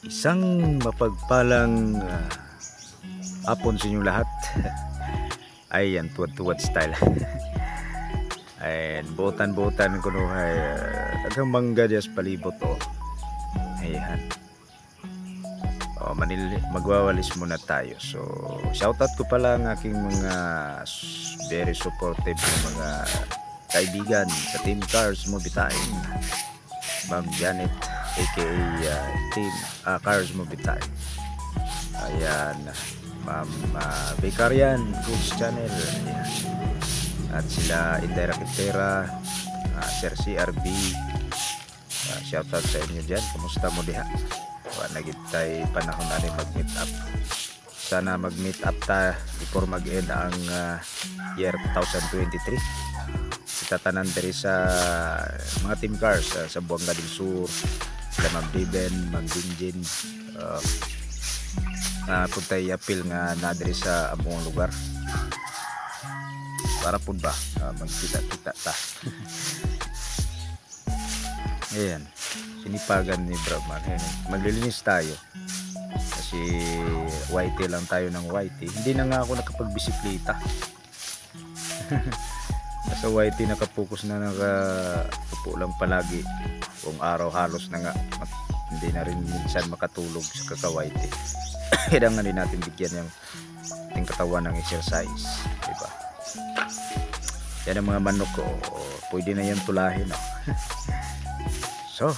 Isang mapagpalang hapon sa inyong lahat. Ayan, tuwad-tuwad style. Ayan, buotan-buotan ko no ay tagang mangga diyas palibot o. Ayan. Magwawalis muna tayo. So, shoutout ko pala ang aking mga very supportive na mga kaibigan sa Team Cars Movie Time. Ma'am Janet aka Team Cars Movie Time. Ayan, Ma'am Vicarian Goods Channel. Ayan. At sila Indira Quintera, Sir CRB. Shoutout sa inyo dyan. Kumusta mo diha? Nagit tayo panahon na rin mag-meet up. Sana mag-meet up ta before mag-end ang year 2023. Tatanan dari sa mga Team Cars sa Buanga del Sur, sila Ma'am Diben, Ma'am Jinjin, puntay apil nga na dari sa among lugar para po ba magkita-kita ta. Ayan, sinipagan ni Brahman. Maglilinis tayo kasi white lang tayo ng white. Hindi na nga ako nakapagbisikleta. Sa YT nakapokus na, nakaupo lang palagi kung araw halos na nga, hindi na rin minsan makatulog sa kaka-YT. Kailangan din natin bigyan yung ating katawan ng exercise, diba? Yan ang mga manok ko, pwede na yan tulahin, no? So,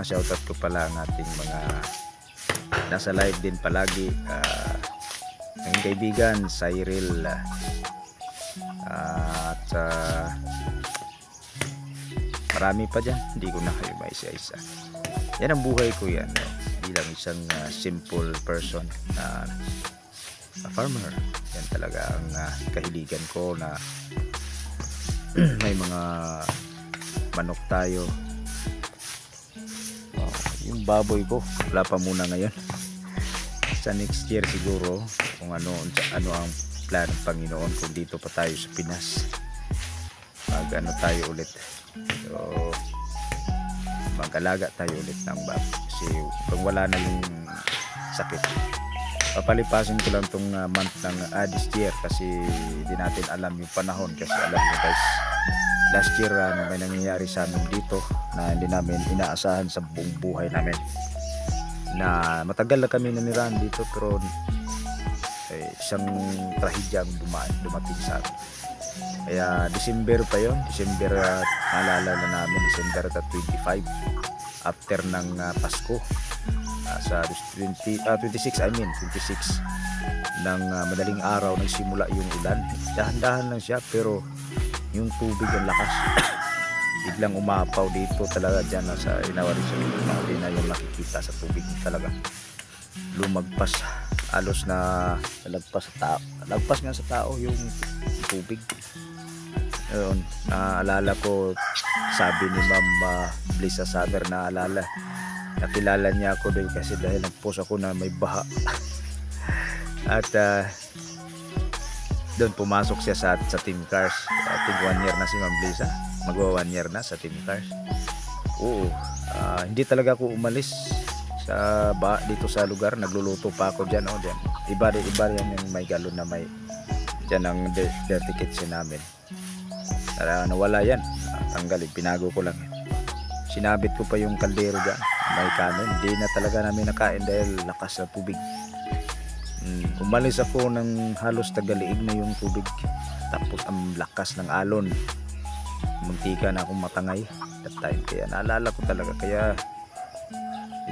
shoutout ko pala ang ating mga nasa live din palagi, ang kaibigan Cyril, at marami pa dyan, hindi ko na kayo maisa-isa. Yan ang buhay ko yan, no? Bilang isang simple person, a farmer. Yan talaga ang kahiligan ko, na may mga manok tayo. Yung baboy ko wala pa muna ngayon. Sa next year siguro, kung ano ang plan ng Panginoon, kung dito pa tayo sa Pinas, tayo ulit. So, mag-alaga tayo ulit ng baboy kasi kung wala na yung sakit, papalipasin ko lang tong month ng this year kasi hindi natin alam yung panahon. Kasi alam nyo guys, last year may nangyayari sa amin dito na hindi namin inaasahan sa buong buhay namin, na matagal na kami nanirahan dito, pero isang trahedyang dumating sa amin. Kaya December pa yon, December, naalala na namin, December 25 after ng Pasko, sa 26 ng madaling araw nagsimula yung ulan. Dahan-dahan lang siya pero yung tubig ang lakas. Biglang umapaw dito talaga dyan sa Inawari sa hindi na yung makikita sa tubig talaga. Lumagpas, alos na lagpas nga sa tao yung tubig. Ayun, naalala ko, sabi ni Ma'am Lisa Saber, nakilala niya ako dahil nagpost ako na may baha. At doon pumasok siya sa Team Cars. I think 1 year na si Ma'am Lisa, magwa 1 year na sa Team Cars. Oo, hindi talaga ako umalis sa dito sa lugar. Nagluluto pa ako dyan, dyan. Iba yan yung may galon na may dyan ang dirty kitchen namin. Nawala yan, tanggalin, pinago ko lang yan. Sinabit ko pa yung kaldero dyan, may kanin. Hindi na talaga namin nakain dahil lakas na tubig. Umalis ako ng halos tagaliig na yung tubig, tapos ang lakas ng alon, muntika na akong matangay that time. Kaya naalala ko talaga, kaya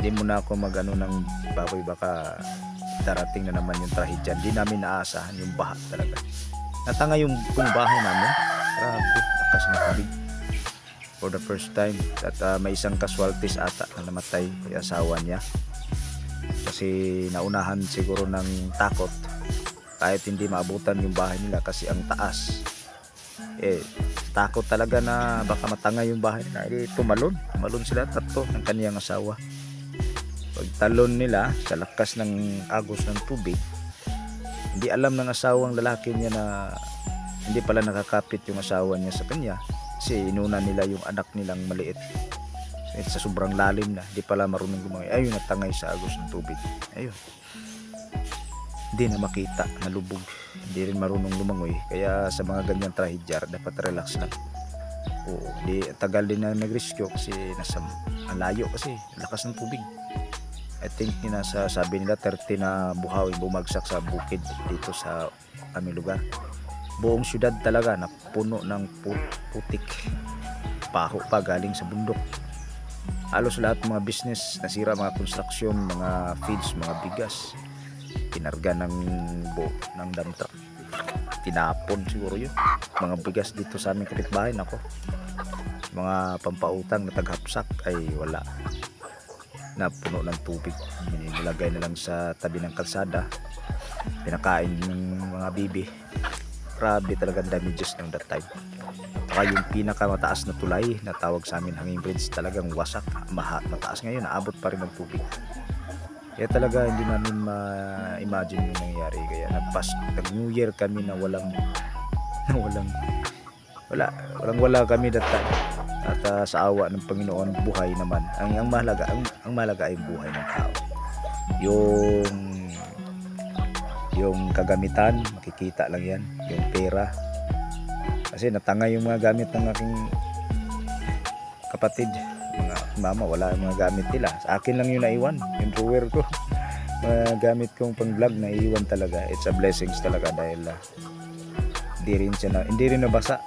hindi mo na ako magano ng baboy, baka darating na naman yung trahedya. Hindi namin naasahan yung baha talaga. Natangay yung bahay namin. Grabe, lakas ng tubig. For the first time. At may isang casualties ata na namatay, yung asawa niya. Kasi naunahan siguro ng takot. Kahit hindi maabutan yung bahay nila kasi ang taas. Takot talaga na baka matangay yung bahay nila. Tumalon sila tatlo ng kaniyang asawa. Pagtalon nila sa lakas ng agos ng tubig, hindi alam ng asawang lalaki niya na hindi pala nakakapit yung asawa niya sa kanya, kasi inuna nila yung anak nilang maliit. So At sa sobrang lalim na, di pala marunong lumangoy. Ayun, natangay sa agos ng tubig. Ayun. Hindi na makita, nalubog. Hindi rin marunong lumangoy. Kaya sa mga ganyan trahidyar, dapat relax lang. Oo, di tagal din na nag-rescue kasi nasa ang layo kasi, lakas ng tubig. I think sabi nila 30 na buhawi bumagsak sa bukid dito sa aming lugar. Buong syudad talaga na puno ng putik, paho pa galing sa bundok. Halos lahat ng mga business nasira, mga construction, mga feeds, mga bigas kinarga ng dump truck, tinapon siguro yun. Mga bigas dito sa aming kapitbahay, nako, mga pampautang na taghapsak ay wala na, puno ng tubig. Nilagay na lang sa tabi ng kalsada, pinakain ng mga bibi. Grabe talaga damages ng that time. Saka yung pinakamataas na tulay na tawag sa amin hanging bridge, talagang wasak, mataas ngayon, naabot pa rin ng tubig. Kaya talaga hindi namin ma-imagine yung nangyayari. Kaya nag-New Year kami na walang kami that time. At sa awa ng Panginoon, buhay naman. Ang mahalaga ay buhay ng tao. Yung kagamitan, makikita lang yan. Yung pera. Kasi natangay yung mga gamit ng aking kapatid. Mga mama, wala yung mga gamit nila. Sa akin lang yung naiwan. Yung drawer ko. Mga gamit kong pang vlog naiwan talaga. It's a blessings talaga dahil hindi rin nabasa.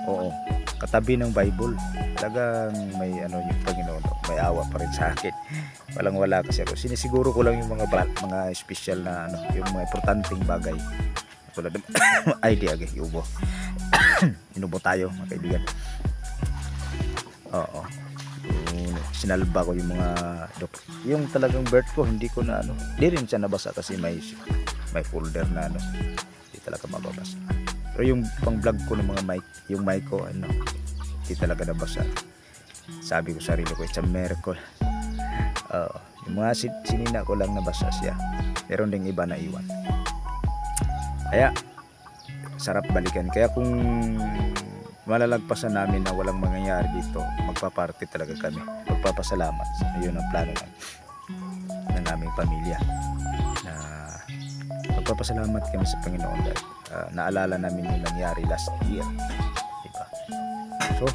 Oo. Katabi ng Bible, talagang may yung Panginoon, may awa pa rin sa akin. Walang-wala kasi ako. Sinisiguro ko lang yung mga special na yung mga importanteng bagay. Tulad ng idea ubo. Inubo tayo, mga kaibigan. Oo. Sinalba ko yung mga yung talagang birth ko, hindi ko na hindi rin siya nabasa kasi may folder na hindi talaga mababasa. Pero yung pang vlog ko ng mga mic, yung mic ko hindi talaga nabasa. Sabi ko sarili ko, it's a miracle. Yung mga sinina ko lang nabasa siya. Meron ding iba na iwan. Kaya sarap balikan. Kaya kung malalagpasan namin na walang mangyayari dito, magpaparty talaga kami. Magpapasalamat. Yun ang plano ng aming pamilya. Na magpapasalamat kami sa Panginoon dahil naalala namin yung nangyari last year, diba? So,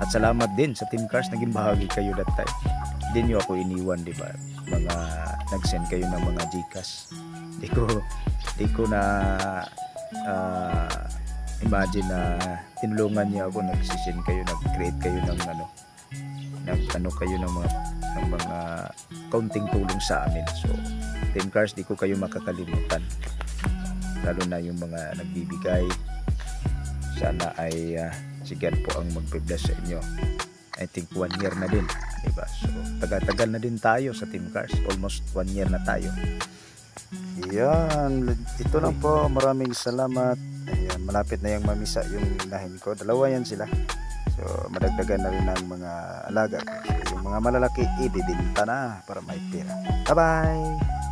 at salamat din sa Team Cars, naging bahagi kayo that time. Hindi nyo ako iniwan, diba? Mga nag-send kayo ng mga Gcash. Di ko na imagine na tinulungan niyo ako, nagsisend kayo, nag-create kayo ng kayo ng mga kaunting tulong sa amin. So, Team Cars, di ko kayo makakalimutan. Lalo na yung mga nagbibigay. Sana ay si God po ang magbe-bless sa inyo. I think 1 year na din, diba? So tagal na din tayo sa Team Cars, almost 1 year na tayo. Yan, ito lang po, maraming salamat. Ayan, malapit na yung mamisa yung inahin ko, 2 yan sila. So madagdagan na rin ang mga alaga. So, yung mga malalaki ibibinta na para may pera. Bye bye.